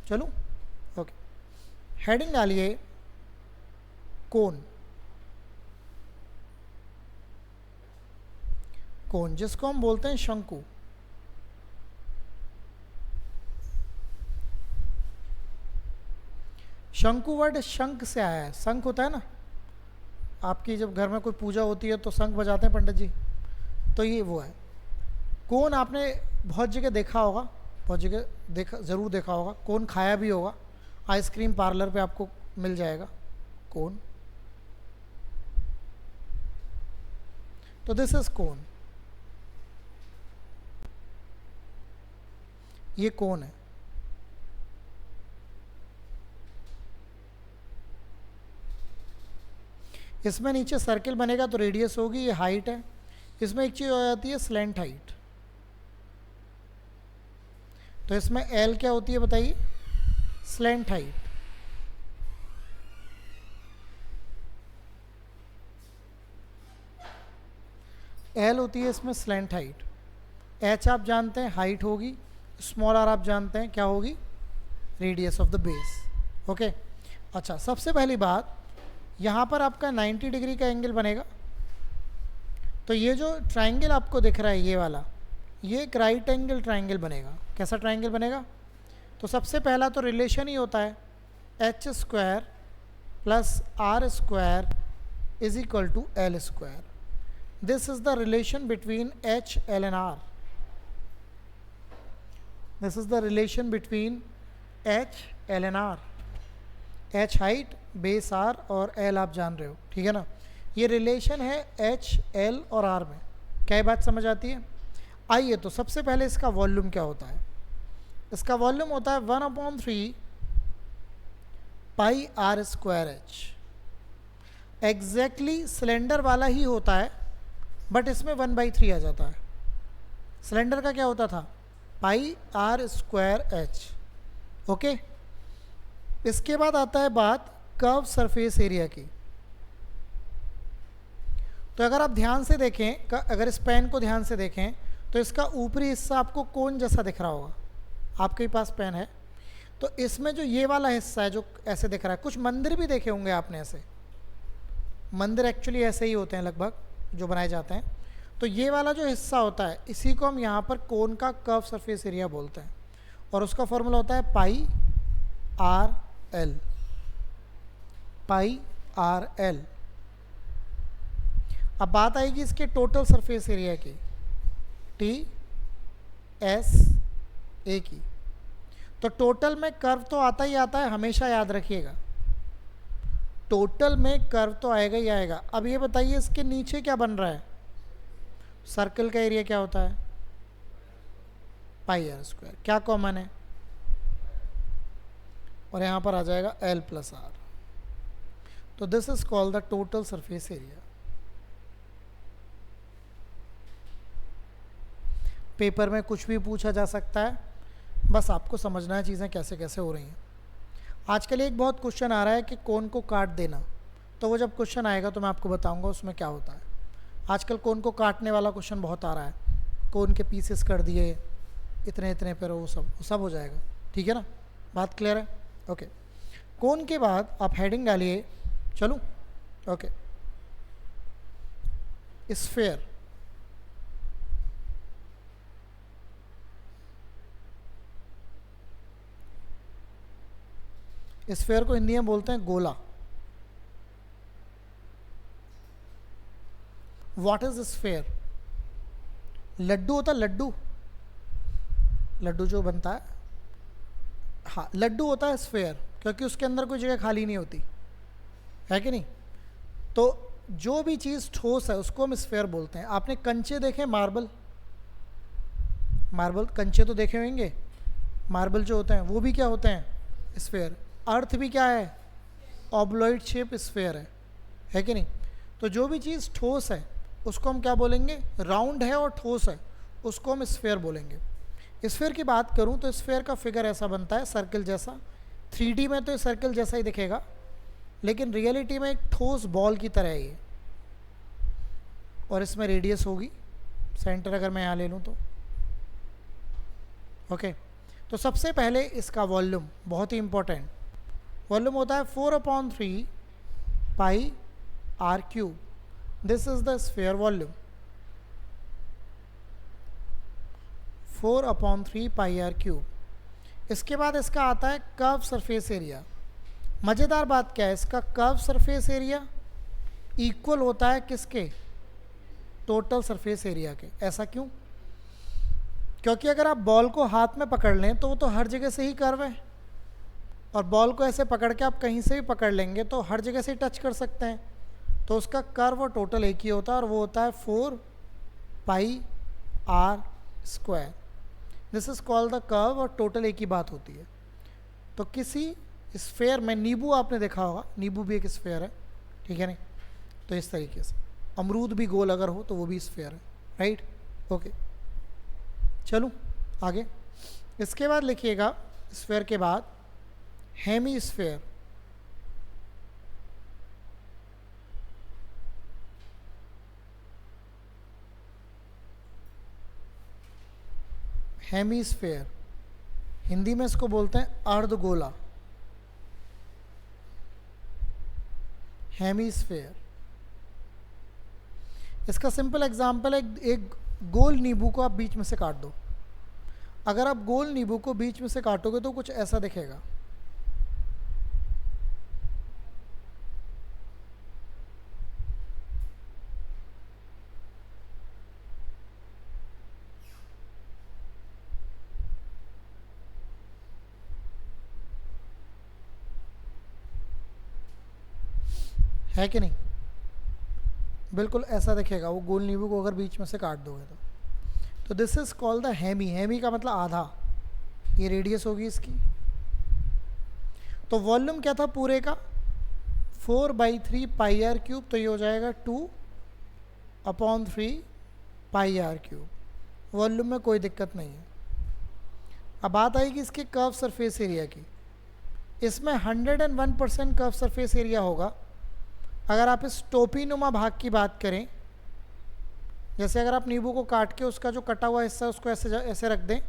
चलूँ? ओके, हेडिंग डालिए कोन। कोन जिसको हम बोलते हैं शंकु। शंकु वर्ड शंख से आया है। शंख होता है ना, आपकी जब घर में कोई पूजा होती है तो शंख बजाते हैं पंडित जी, तो ये वो है। कोन आपने बहुत जगह देखा होगा, बहुत जगह देखा, ज़रूर देखा होगा। कोन खाया भी होगा, आइसक्रीम पार्लर पे आपको मिल जाएगा कोन। तो दिस इज कोन, ये कोन है। इसमें नीचे सर्किल बनेगा तो रेडियस होगी, ये हाइट है। इसमें एक चीज़ हो जाती है स्लैंट हाइट। तो इसमें एल क्या होती है बताइए? Slant height. एल होती है इसमें स्लैंट हाइट। एच आप जानते हैं हाइट होगी, स्मॉल आर आप जानते हैं क्या होगी? Radius of the base. Okay, अच्छा, सबसे पहली बात, यहाँ पर आपका 90 डिग्री का एंगल बनेगा। तो ये जो ट्राइंगल आपको दिख रहा है ये वाला, ये एक राइट एंगल ट्राइंगल बनेगा। कैसा ट्राइंगल बनेगा? तो सबसे पहला तो रिलेशन ही होता है H square plus R square is equal to L square. This is the relation between H, L and R. This is the relation between H, L and R. H height, base R और L आप जान रहे हो, ठीक है ना। ये relation है एच एल और आर में। क्या ये बात समझ आती है? आइए तो सबसे पहले इसका वॉल्यूम क्या होता है। इसका वॉल्यूम होता है 1/3 pi R square H. Exactly cylinder वाला ही होता है, बट इसमें 1/3 आ जाता है। सिलेंडर का क्या होता था? पाई आर स्क्वायर एच। ओके, इसके बाद आता है बात कर्व सरफेस एरिया की। तो अगर आप ध्यान से देखें, अगर इस पेन को ध्यान से देखें तो इसका ऊपरी हिस्सा आपको कोन जैसा दिख रहा होगा। आपके पास पेन है तो इसमें जो ये वाला हिस्सा है जो ऐसे दिख रहा है, कुछ मंदिर भी देखे होंगे आपने ऐसे। मंदिर एक्चुअली ऐसे ही होते हैं लगभग जो बनाए जाते हैं। तो ये वाला जो हिस्सा होता है इसी को हम यहाँ पर कोन का कर्व सरफेस एरिया बोलते हैं, और उसका फॉर्मूला होता है पाई आर एल। पाई आर एल। अब बात आएगी इसके टोटल सरफेस एरिया की, टी एस ए की। तो टोटल में कर्व तो आता ही आता है, हमेशा याद रखिएगा, टोटल में कर्व तो आएगा ही आएगा। अब ये बताइए इसके नीचे क्या बन रहा है? सर्कल का एरिया क्या होता है? पाई आर स्क्वायर। क्या कॉमन है? और यहाँ पर आ जाएगा एल प्लस आर। तो this is called the total surface area. Paper में कुछ भी पूछा जा सकता है, बस आपको समझना है चीज़ें कैसे कैसे हो रही हैं। आजकल एक बहुत क्वेश्चन आ रहा है कि कोन को काट देना, तो वो जब क्वेश्चन आएगा तो मैं आपको बताऊंगा उसमें क्या होता है। आजकल कोन को काटने वाला क्वेश्चन बहुत आ रहा है, कोन के पीसेस कर दिए इतने इतने पर, वो सब हो जाएगा, ठीक है ना। बात क्लियर है? ओके। कोन के बाद आप हेडिंग डालिए, चलूँ? Okay, sphere. स्फेयर को हिंदी में बोलते हैं गोला। What is sphere? लड्डू होता है, लड्डू, लड्डू जो बनता है, हाँ लड्डू होता है स्फेयर, क्योंकि उसके अंदर कोई जगह खाली नहीं होती है कि नहीं। तो जो भी चीज़ ठोस है उसको हम स्फेयर बोलते हैं। आपने कंचे देखे? मार्बल, मार्बल कंचे तो देखे होंगे। मार्बल जो होते हैं वो भी क्या होते हैं? स्फेयर। अर्थ भी क्या है? ऑब्लॉइड शेप स्फेयर है कि नहीं। तो जो भी चीज़ ठोस है उसको हम क्या बोलेंगे? राउंड है और ठोस है उसको हम स्फेयर बोलेंगे। स्फेयर की बात करूं तो स्फेयर का फिगर ऐसा बनता है, सर्कल जैसा। 3D में तो ये सर्कल जैसा ही दिखेगा, लेकिन रियलिटी में एक ठोस बॉल की तरह है ये। और इसमें रेडियस होगी, सेंटर अगर मैं यहाँ ले लूँ तो। ओके, तो सबसे पहले इसका वॉल्यूम बहुत ही इंपॉर्टेंट। वॉल्यूम होता है 4/3 pi R cube. This is the sphere volume, 4/3 pi R cube. इसके बाद इसका आता है कर्व सरफेस एरिया। मज़ेदार बात क्या है, इसका कर्व सरफेस एरिया इक्वल होता है किसके? टोटल सरफेस एरिया के। ऐसा क्यों? क्योंकि अगर आप बॉल को हाथ में पकड़ लें तो वो तो हर जगह से ही कर्व है, और बॉल को ऐसे पकड़ के आप कहीं से भी पकड़ लेंगे तो हर जगह से टच कर सकते हैं। तो उसका कर्व और टोटल एक ही होता है, और वो होता है 4 pi R square. This is called the curve, और टोटल एक ही बात होती है। तो किसी स्फेयर में, नींबू आपने देखा होगा, नींबू भी एक स्फेयर है, ठीक है नहीं। तो इस तरीके से अमरूद भी गोल अगर हो तो वो भी स्फेयर है, राइट। ओके, चलूँ आगे। इसके बाद लिखिएगा स्फेयर के बाद हेमी स्फेयर। हेमीस्फेयर, हिंदी में इसको बोलते हैं अर्धगोला। हेमीस्फेयर। इसका सिंपल एग्जांपल है, एक गोल नींबू को आप बीच में से काट दो। अगर आप गोल नींबू को बीच में से काटोगे तो कुछ ऐसा दिखेगा। है कि नहीं? बिल्कुल ऐसा दिखेगा वो गोल नींबू को अगर बीच में से काट दोगे तो this is called the hemi. Hemi का मतलब आधा, ये रेडियस होगी इसकी। तो वॉल्यूम क्या था पूरे का? 4/3 पाई आर क्यूब, तो ये हो जाएगा 2/3 पाई आर क्यूब। वॉल्यूम में कोई दिक्कत नहीं है। अब बात आएगी इसके कर्व सरफेस एरिया की। इसमें 101% कर्व सरफेस एरिया होगा अगर आप इस टोपीनुमा भाग की बात करें। जैसे अगर आप नींबू को काट के उसका जो कटा हुआ हिस्सा उसको ऐसे ऐसे रख दें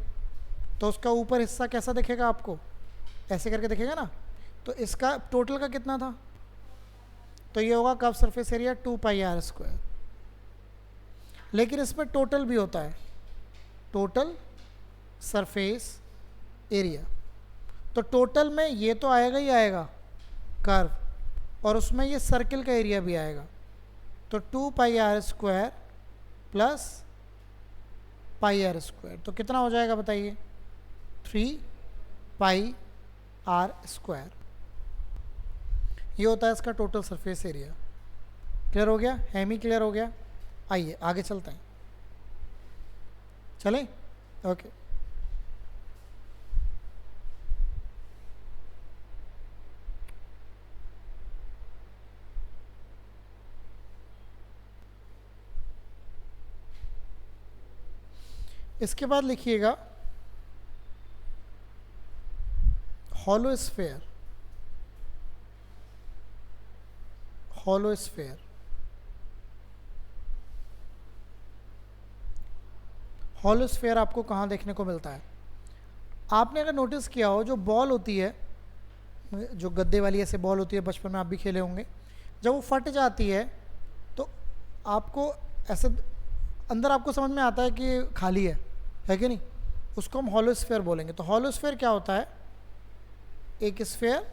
तो उसका ऊपर हिस्सा कैसा दिखेगा आपको? ऐसे करके दिखेगा ना। तो इसका टोटल का कितना था? तो ये होगा कर्व सरफेस एरिया 2πr²। लेकिन इसमें टोटल भी होता है, टोटल सरफेस एरिया। तो टोटल में ये तो आएगा ही आएगा कर्व, और उसमें ये सर्किल का एरिया भी आएगा। तो 2πr² प्लस πr², तो कितना हो जाएगा बताइए? 3πr²। ये होता है इसका टोटल सरफेस एरिया। क्लियर हो गया? हेमी क्लियर हो गया? आइए आगे चलते हैं। चलें? ओके। इसके बाद लिखिएगा hollow sphere. Hollow sphere, hollow sphere आपको कहाँ देखने को मिलता है? आपने अगर नोटिस किया हो, जो बॉल होती है, जो गद्दे वाली ऐसे बॉल होती है, बचपन में आप भी खेले होंगे, जब वो फट जाती है तो आपको ऐसे अंदर आपको समझ में आता है कि खाली है कि नहीं? उसको हम हॉलो स्फेयर बोलेंगे। तो हॉलो स्फेयर क्या होता है? एक स्फेयर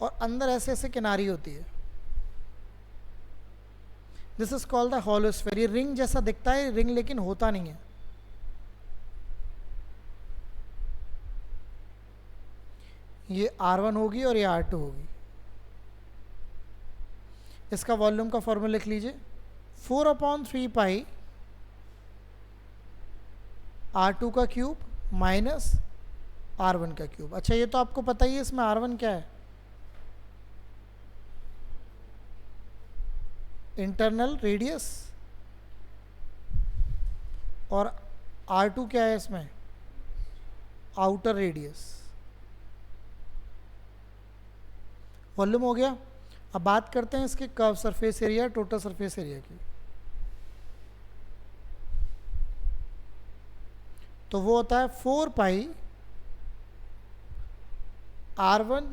और अंदर ऐसे ऐसे किनारी होती है। This is called the hollow sphere. ये रिंग जैसा दिखता है, रिंग लेकिन होता नहीं है। ये R1 होगी और ये R2 होगी। इसका वॉल्यूम का फॉर्मूला लिख लीजिए, 4/3 पाई R2 का क्यूब माइनस R1 का क्यूब। अच्छा ये तो आपको पता ही है, इसमें R1 क्या है? Internal radius. और R2 क्या है इसमें? Outer radius. वॉल्यूम हो गया। अब बात करते हैं इसके curve surface area, total surface area की। तो वो होता है 4π R1,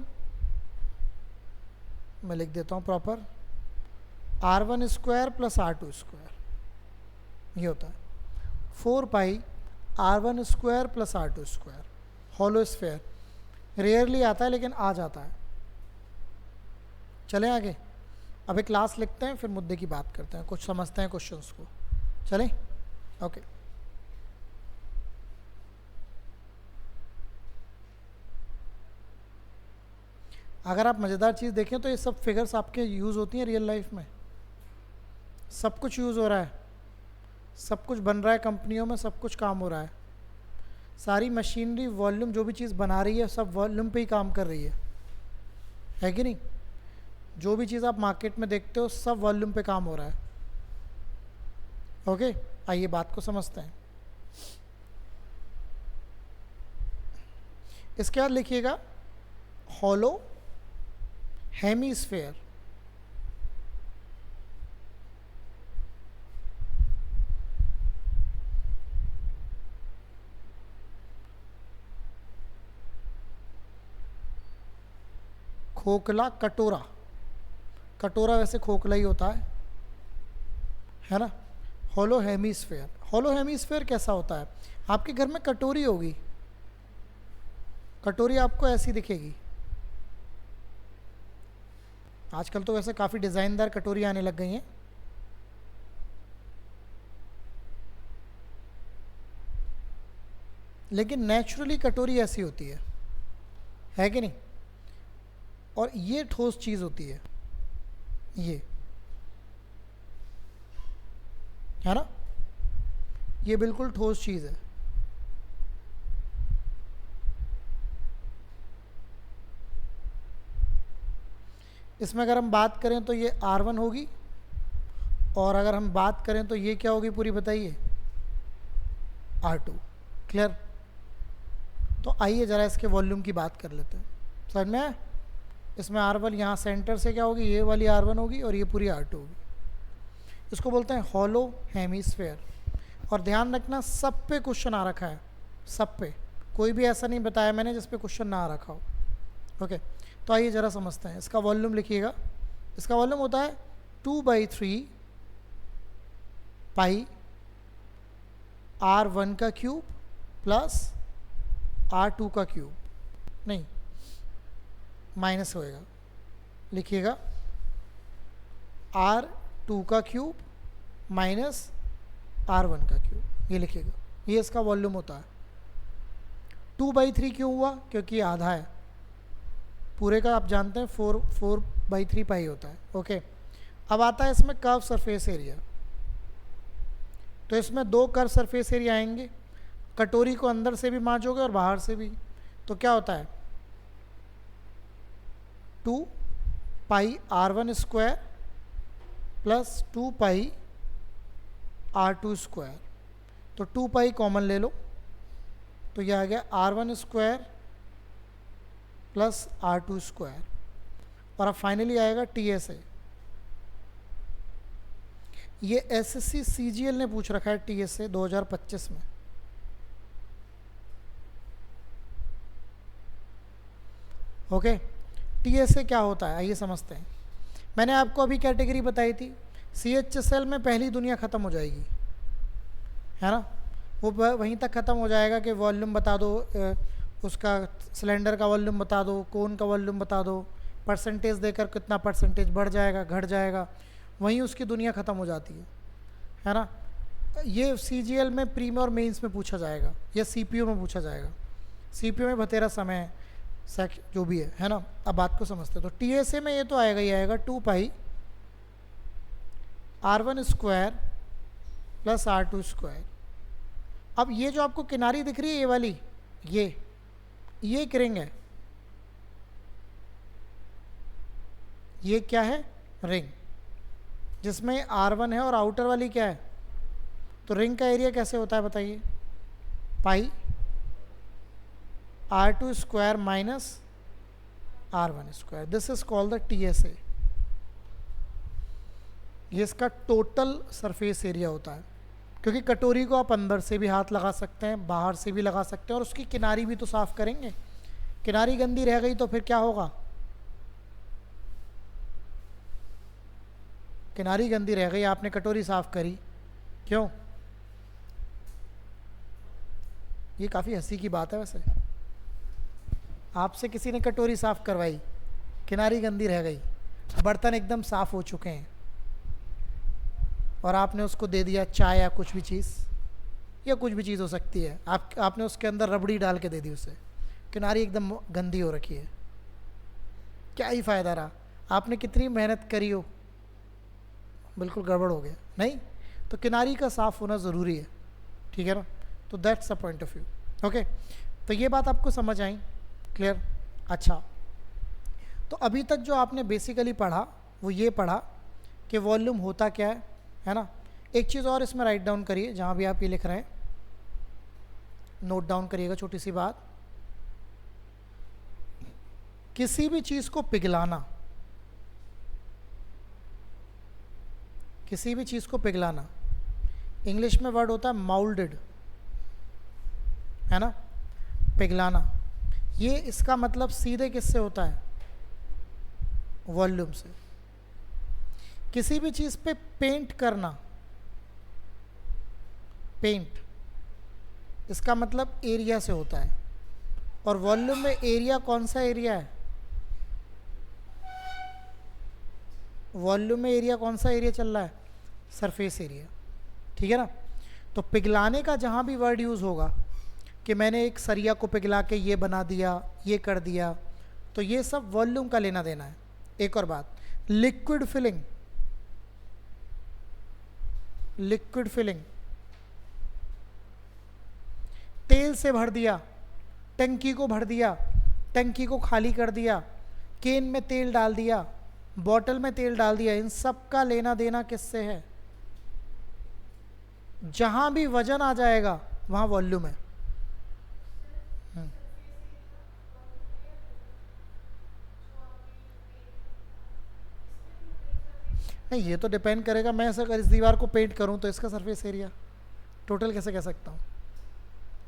मैं लिख देता हूँ प्रॉपर, R1² प्लस R2²। ये होता है 4π R1² plus R2²। Hollow sphere rarely आता है लेकिन आ जाता है। चलें आगे। अब एक क्लास लिखते हैं, फिर मुद्दे की बात करते हैं, कुछ समझते हैं क्वेश्चंस को। चलें? ओके। अगर आप मज़ेदार चीज़ देखें तो ये सब फिगर्स आपके यूज़ होती हैं रियल लाइफ में। सब कुछ यूज़ हो रहा है, सब कुछ बन रहा है कंपनियों में, सब कुछ काम हो रहा है। सारी मशीनरी, वॉल्यूम, जो भी चीज़ बना रही है सब वॉल्यूम पे ही काम कर रही है कि नहीं? जो भी चीज़ आप मार्केट में देखते हो सब वॉल्यूम पे काम हो रहा है। ओके, आइए बात को समझते हैं। इसके बाद लिखिएगा हॉलो हेमीस्फेयर। खोखला कटोरा, कटोरा वैसे खोखला ही होता है ना? Hollow hemisphere. हॉलो हेमीस्फेयर कैसा होता है? आपके घर में कटोरी होगी, कटोरी आपको ऐसी दिखेगी। आजकल तो वैसे काफ़ी डिज़ाइनदार कटोरी आने लग गई हैं। लेकिन नेचुरली कटोरी ऐसी होती है कि नहीं? और ये ठोस चीज़ होती है ये। है ना, ये बिल्कुल ठोस चीज़ है। इसमें अगर हम बात करें तो ये R1 होगी, और अगर हम बात करें तो ये क्या होगी पूरी बताइए, R2। क्लियर? तो आइए ज़रा इसके वॉल्यूम की बात कर लेते हैं। समझ में आया? इसमें R1 यहाँ सेंटर से क्या होगी, ये वाली R1 होगी और ये पूरी R2 होगी। इसको बोलते हैं हॉलो हेमीस्फेयर। और ध्यान रखना सब पे क्वेश्चन आ रखा है, सब पे, कोई भी ऐसा नहीं बताया मैंने जिस पे क्वेश्चन ना आ रखा हो। ओके, तो आइए ज़रा समझते हैं। इसका वॉल्यूम लिखिएगा। इसका वॉल्यूम होता है 2/3 पाई R1 का क्यूब प्लस R2 का क्यूब, नहीं माइनस होएगा, लिखिएगा R2 का क्यूब माइनस R1 का क्यूब, ये लिखिएगा। ये इसका वॉल्यूम होता है। 2/3 क्यों हुआ, क्योंकि ये आधा है, पूरे का आप जानते हैं 4/3 पाई होता है। ओके, अब आता है इसमें कर्व सरफेस एरिया। तो इसमें दो कर्व सरफेस एरिया आएंगे, कटोरी को अंदर से भी मांझोगे और बाहर से भी, तो क्या होता है 2 पाई R1 स्क्वायर प्लस 2 पाई R2 स्क्वायर। तो 2 पाई कॉमन ले लो, तो यह आ गया R1 square plus R2 square, और अब फाइनली आएगा TSA। ये SSC CGL ने पूछ रखा है TSA 2025 में। ओके, TSA क्या होता है आइए समझते हैं। मैंने आपको अभी कैटेगरी बताई थी, CHSL में पहली दुनिया ख़त्म हो जाएगी, है ना, वो वहीं तक ख़त्म हो जाएगा कि वॉल्यूम बता दो, उसका सिलेंडर का वॉल्यूम बता दो, कोन का वॉल्यूम बता दो, परसेंटेज देकर कितना परसेंटेज बढ़ जाएगा घट जाएगा, वहीं उसकी दुनिया ख़त्म हो जाती है ना। ये CGL में प्री में और मेंस में पूछा जाएगा, या CPU में पूछा जाएगा। CPU में बतेरा समय जो भी है ना। अब बात को समझते हैं। तो TSA में ये तो आएगा ही आएगा 2 पाई R1 square plus R2 square. अब ये जो आपको किनारी दिख रही है ये वाली, ये एक रिंग है, ये क्या है रिंग, जिसमें R1 है और आउटर वाली क्या है। तो रिंग का एरिया कैसे होता है बताइए, पाई R2 square minus R1 square. This is called the TSA। ये इसका टोटल सरफेस एरिया होता है, क्योंकि कटोरी को आप अंदर से भी हाथ लगा सकते हैं, बाहर से भी लगा सकते हैं, और उसकी किनारी भी तो साफ करेंगे। किनारी गंदी रह गई तो फिर क्या होगा, किनारी गंदी रह गई, आपने कटोरी साफ करी, क्यों, ये काफ़ी हंसी की बात है वैसे। आपसे किसी ने कटोरी साफ करवाई, किनारी गंदी रह गई, बर्तन एकदम साफ हो चुके हैं, और आपने उसको दे दिया चाय या कुछ भी चीज़, या कुछ भी चीज़ हो सकती है, आपने उसके अंदर रबड़ी डाल के दे दी उसे, किनारी एकदम गंदी हो रखी है, क्या ही फ़ायदा रहा, आपने कितनी मेहनत करी हो, बिल्कुल गड़बड़ हो गया। नहीं, तो किनारी का साफ़ होना ज़रूरी है, ठीक है ना। तो that's a point of view. Okay, तो ये बात आपको समझ आई, क्लियर। अच्छा, तो अभी तक जो आपने बेसिकली पढ़ा वो ये पढ़ा कि वॉल्यूम होता क्या है ना। एक चीज़ और इसमें राइट डाउन करिए, जहाँ भी आप ये लिख रहे हैं नोट डाउन करिएगा, छोटी सी बात, किसी भी चीज़ को पिघलाना, किसी भी चीज़ को पिघलाना, इंग्लिश में वर्ड होता है माउल्डेड, है ना, पिघलाना। ये इसका मतलब सीधे किससे होता है, वॉल्यूम से। किसी भी चीज़ पे पेंट करना, पेंट, इसका मतलब एरिया से होता है, और वॉल्यूम में एरिया कौन सा एरिया है, वॉल्यूम में एरिया कौन सा एरिया चल रहा है, सरफेस एरिया, ठीक है ना। तो पिघलाने का जहाँ भी वर्ड यूज़ होगा कि मैंने एक सरिया को पिघला के ये बना दिया, ये कर दिया, तो ये सब वॉल्यूम का लेना देना है। एक और बात, लिक्विड फिलिंग, लिक्विड फिलिंग, तेल से भर दिया, टंकी को भर दिया, टंकी को खाली कर दिया, केन में तेल डाल दिया, बॉटल में तेल डाल दिया, इन सब का लेना देना किससे है? जहां भी वजन आ जाएगा वहां वॉल्यूम है। नहीं, ये तो डिपेंड करेगा, मैं ऐसा अगर इस दीवार को पेंट करूं तो इसका सरफेस एरिया टोटल कैसे कह सकता हूँ?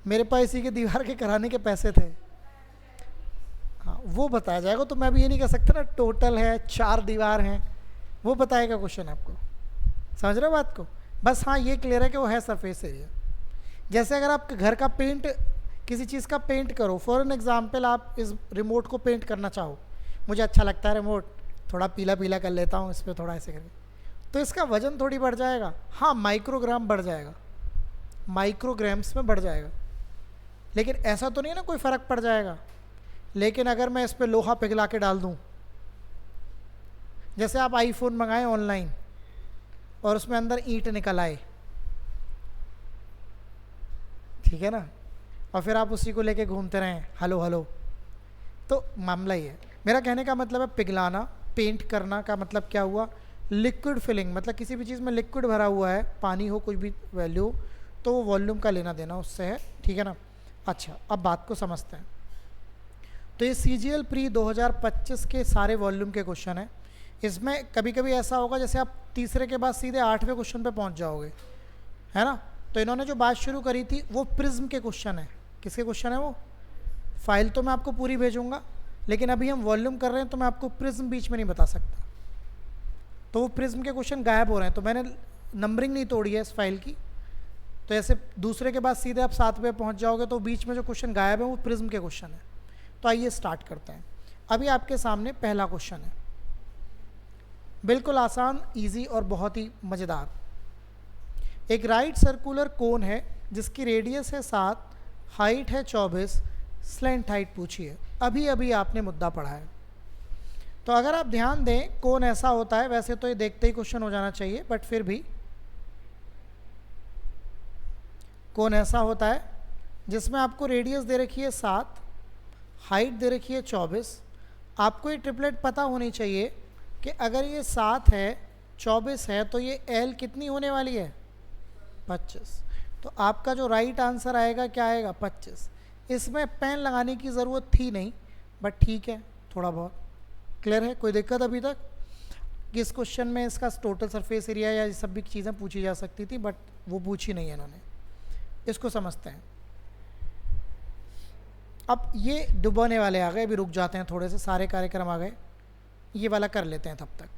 मेरे पास इसी के दीवार के कराने के पैसे थे। हाँ, वो बताया जाएगा, तो मैं भी ये नहीं कह सकता ना टोटल है, 4 दीवार हैं, वो बताएगा क्वेश्चन आपको। समझ रहे हो बात को? बस हाँ, ये क्लियर है कि वो है सरफेस एरिया। जैसे अगर आप घर का पेंट, किसी चीज़ का पेंट करो, फॉर एन एग्जाम्पल आप इस रिमोट को पेंट करना चाहो, मुझे अच्छा लगता है रिमोट, थोड़ा पीला पीला कर लेता हूँ इस पर थोड़ा ऐसे करके, तो इसका वजन थोड़ी बढ़ जाएगा। हाँ, माइक्रोग्राम बढ़ जाएगा, माइक्रोग्राम्स में बढ़ जाएगा, लेकिन ऐसा तो नहीं है ना कोई फ़र्क पड़ जाएगा। लेकिन अगर मैं इस पर लोहा पिघला के डाल दूँ, जैसे आप आईफोन मंगाएं ऑनलाइन और उसमें अंदर ईंट निकल आए, ठीक है ना, और फिर आप उसी को लेके घूमते रहें हलो हलो, तो मामला ही है। मेरा कहने का मतलब है पिघलाना, पेंट करना का मतलब क्या हुआ? लिक्विड फिलिंग, मतलब किसी भी चीज़ में लिक्विड भरा हुआ है, पानी हो, कुछ भी वैल्यू, तो वो वॉल्यूम का लेना देना उससे है, ठीक है ना। अच्छा, अब बात को समझते हैं। तो ये CGL प्री 2025 के सारे वॉल्यूम के क्वेश्चन हैं। इसमें कभी कभी ऐसा होगा जैसे आप तीसरे के बाद सीधे 8वें क्वेश्चन पे पहुंच जाओगे, है ना। तो इन्होंने जो बात शुरू करी थी वो प्रिज्म के क्वेश्चन है। किसके क्वेश्चन है वो? फाइल तो मैं आपको पूरी भेजूंगा, लेकिन अभी हम वॉल्यूम कर रहे हैं तो मैं आपको प्रिज्म बीच में नहीं बता सकता, तो वो प्रिज्म के क्वेश्चन गायब हो रहे हैं, तो मैंने नंबरिंग नहीं तोड़ी है इस फाइल की। तो ऐसे दूसरे के बाद सीधे आप 7वें पहुंच जाओगे, तो बीच में जो क्वेश्चन गायब है वो प्रिज्म के क्वेश्चन है। तो आइए स्टार्ट करते हैं। अभी आपके सामने पहला क्वेश्चन है, बिल्कुल आसान, इजी और बहुत ही मज़ेदार। एक राइट सर्कुलर कोन है जिसकी रेडियस है 7, हाइट है 24, स्लेंट हाइट पूछी है। अभी अभी आपने मुद्दा पढ़ा है। तो अगर आप ध्यान दें, कोन ऐसा होता है, वैसे तो ये देखते ही क्वेश्चन हो जाना चाहिए, बट फिर भी कोन ऐसा होता है जिसमें आपको रेडियस दे रखी है 7, हाइट दे रखी है 24। आपको ये ट्रिपलेट पता होनी चाहिए कि अगर ये 7 है, 24 है, तो ये L कितनी होने वाली है? 25। तो आपका जो राइट आंसर आएगा क्या आएगा? 25। इसमें पेन लगाने की ज़रूरत थी नहीं, बट ठीक है, थोड़ा बहुत क्लियर है। कोई दिक्कत अभी तक? किस क्वेश्चन में इसका टोटल सरफेस एरिया या ये सब भी चीज़ें पूछी जा सकती थी, बट वो पूछी नहीं है इन्होंने। इसको समझते हैं। अब ये डुबोने वाले आ गए, अभी रुक जाते हैं थोड़े से, सारे कार्यक्रम आ गए, ये वाला कर लेते हैं तब तक,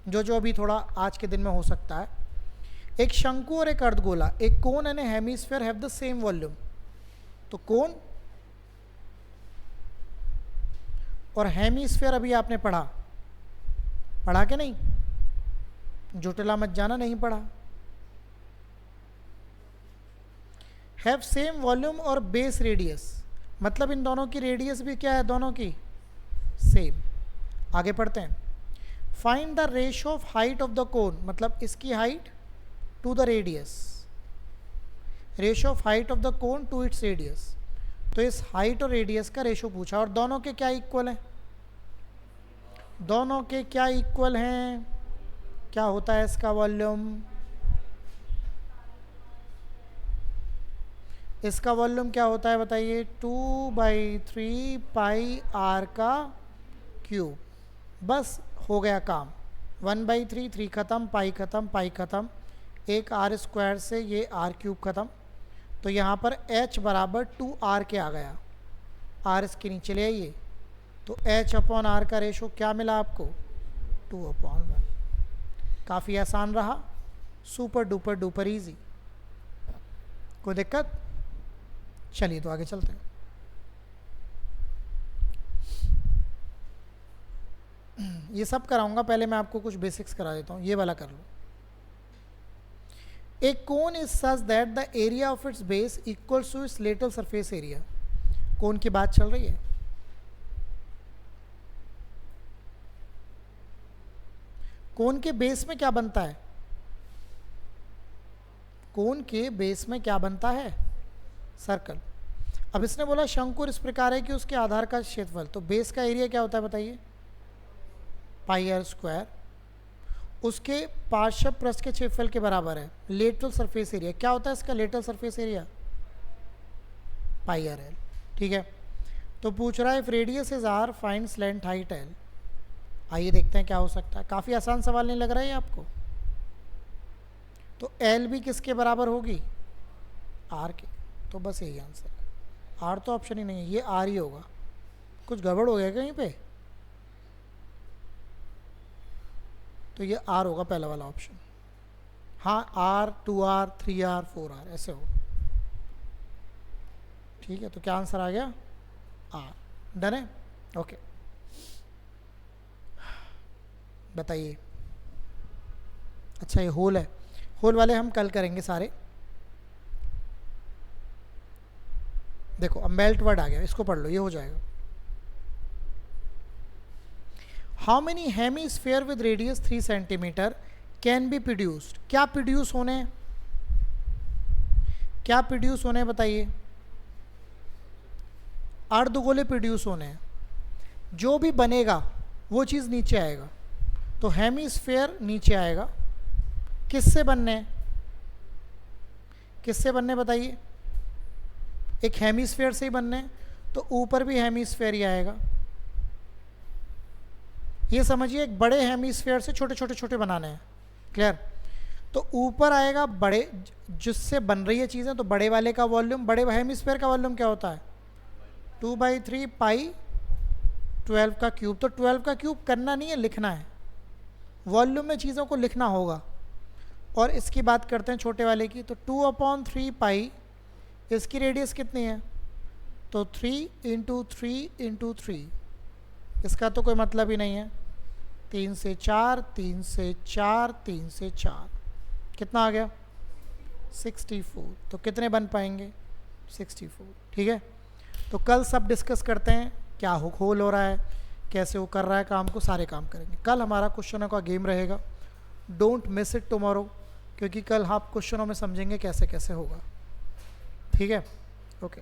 जो जो अभी थोड़ा आज के दिन में हो सकता है। एक शंकु और एक अर्धगोला, एक cone and A hemisphere have the same volume. तो कोन और हेमिस्फीयर अभी आपने पढ़ा, पढ़ा के नहीं? जुटला मत जाना, नहीं पढ़ा। हैव सेम वॉल्यूम और बेस रेडियस, मतलब इन दोनों की रेडियस भी क्या है? दोनों की सेम। आगे पढ़ते हैं। Find the ratio of height of the cone, मतलब इसकी height to the radius, ratio of height of the cone to its radius. तो इस हाइट और रेडियस का रेशियो पूछा, और दोनों के क्या इक्वल हैं? दोनों के क्या इक्वल हैं? क्या होता है इसका वॉल्यूम? इसका वॉल्यूम क्या होता है बताइए? 2/3 पाई r का क्यूब। बस हो गया काम। 1/3, 3 ख़त्म, पाई ख़त्म, पाई ख़त्म, एक r स्क्वायर से ये r क्यूब ख़त्म। तो यहाँ पर h बराबर 2r के आ गया, r इसके नीचे ले आइए, तो h/r का रेशो क्या मिला आपको? 2/1। काफ़ी आसान रहा, सुपर डुपर डुपर ईजी। कोई दिक्कत? चलिए तो आगे चलते हैं। ये सब कराऊंगा, पहले मैं आपको कुछ बेसिक्स करा देता हूँ, ये वाला कर लो। एक cone is such that the area of its base equals to its lateral surface area. Cone की बात चल रही है। कोन के बेस में क्या बनता है? कोन के बेस में क्या बनता है, सर्कल। अब इसने बोला शंकु इस प्रकार है कि उसके आधार का क्षेत्रफल, तो बेस का एरिया क्या होता है बताइए, पाई आर स्क्वायर, उसके पार्श्व पृष्ठ के क्षेत्रफल के बराबर है। लेटरल सरफेस एरिया क्या होता है इसका, lateral surface area pi R L, ठीक है। तो पूछ रहा है if radius is R find slant height L. आइए देखते हैं क्या हो सकता है। काफ़ी आसान सवाल नहीं लग रहा है आपको। तो एल भी किसके बराबर होगी, आर के, तो बस यही आंसर है। आर तो ऑप्शन ही नहीं है, ये आर ही होगा। कुछ गड़बड़ हो गया कहीं पे, तो ये आर होगा पहला वाला ऑप्शन। हाँ आर, 2R, 3R, 4R ऐसे हो, ठीक है। तो क्या आंसर आ गया, आर। डन है, ओके। बताइए, अच्छा ये होल है, होल वाले हम कल करेंगे सारे। देखो अब मेल्ट वर्ड आ गया, इसको पढ़ लो, ये हो जाएगा। How many hemisphere with radius 3 centimetre can be produced. क्या प्रोड्यूस होने, क्या प्रोड्यूस होने बताइए, अर्धगोले प्रोड्यूस होने हैं। जो भी बनेगा वो चीज़ नीचे आएगा, तो हेमीस्फेयर नीचे आएगा। किससे बनने, किससे बनने बताइए, एक हेमीस्फेयर से ही बनने, तो ऊपर भी हेमीस्फेयर ही आएगा। ये समझिए एक बड़े हेमीस्फेयर से छोटे छोटे छोटे बनाने हैं, क्लियर। तो ऊपर आएगा बड़े, जिससे बन रही है चीज़ें, तो बड़े वाले का वॉल्यूम, बड़े हेमीस्फेयर का वॉल्यूम क्या होता है, 2/3 पाई 12 का क्यूब। तो 12 का क्यूब करना नहीं है, लिखना है। वॉल्यूम में चीज़ों को लिखना होगा। और इसकी बात करते हैं छोटे वाले की, तो 2/3 पाई, इसकी रेडियस कितनी है, तो 3 × 3 × 3। इसका तो कोई मतलब ही नहीं है। 3 से 4, 3 से 4, 3 से 4, कितना आ गया, 64। तो कितने बन पाएंगे, 64, ठीक है। तो कल सब डिस्कस करते हैं, क्या होल हो रहा है, कैसे वो कर रहा है काम को, सारे काम करेंगे। कल हमारा क्वेश्चनों का गेम रहेगा, डोंट मिस इट टुमारो, क्योंकि कल आप क्वेश्चनों में समझेंगे कैसे कैसे होगा, ठीक है। ओके।